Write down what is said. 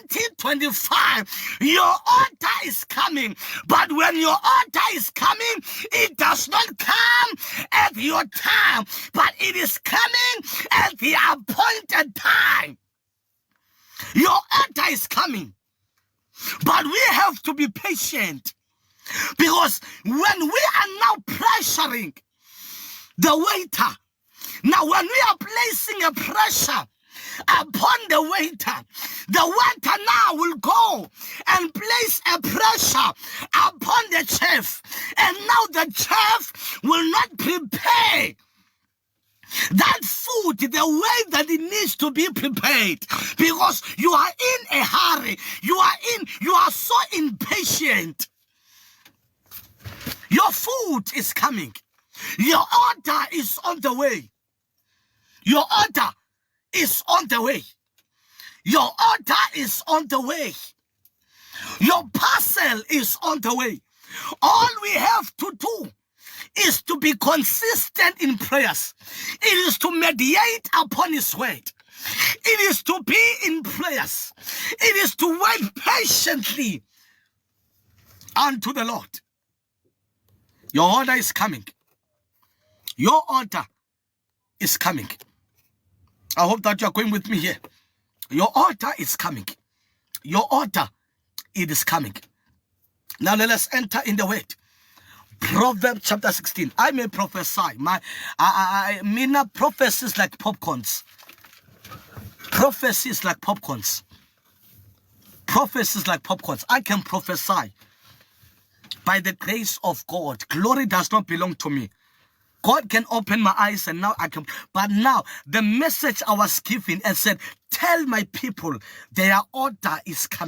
2025, your altar is coming. But when your altar is coming, it does not come at your time, but it is coming at the appointed time. Your altar is coming. But we have to be patient, because when we are now pressuring the waiter, now when we are placing a pressure upon the waiter now will go and place a pressure upon the chef, and now the chef will not prepare that food the way that it needs to be prepared, because you are in a hurry, you are so impatient. Your food is coming, your order is on the way, your order is on the way, your order is on the way, your parcel is on the way. All we have to do is to be consistent in prayers. It is to meditate upon His word. It is to be in prayers. It is to wait patiently unto the Lord. Your order is coming. Your order is coming. I hope that you are going with me here. Your order is coming. Your order, it is coming. Now let us enter in the word. Proverbs chapter 16. I may prophesy. Mina prophecies like popcorns. Prophecies like popcorns. Prophecies like popcorns. I can prophesy by the grace of God. Glory does not belong to me. God can open my eyes and now I can. But now the message I was given and said, tell my people their order is coming.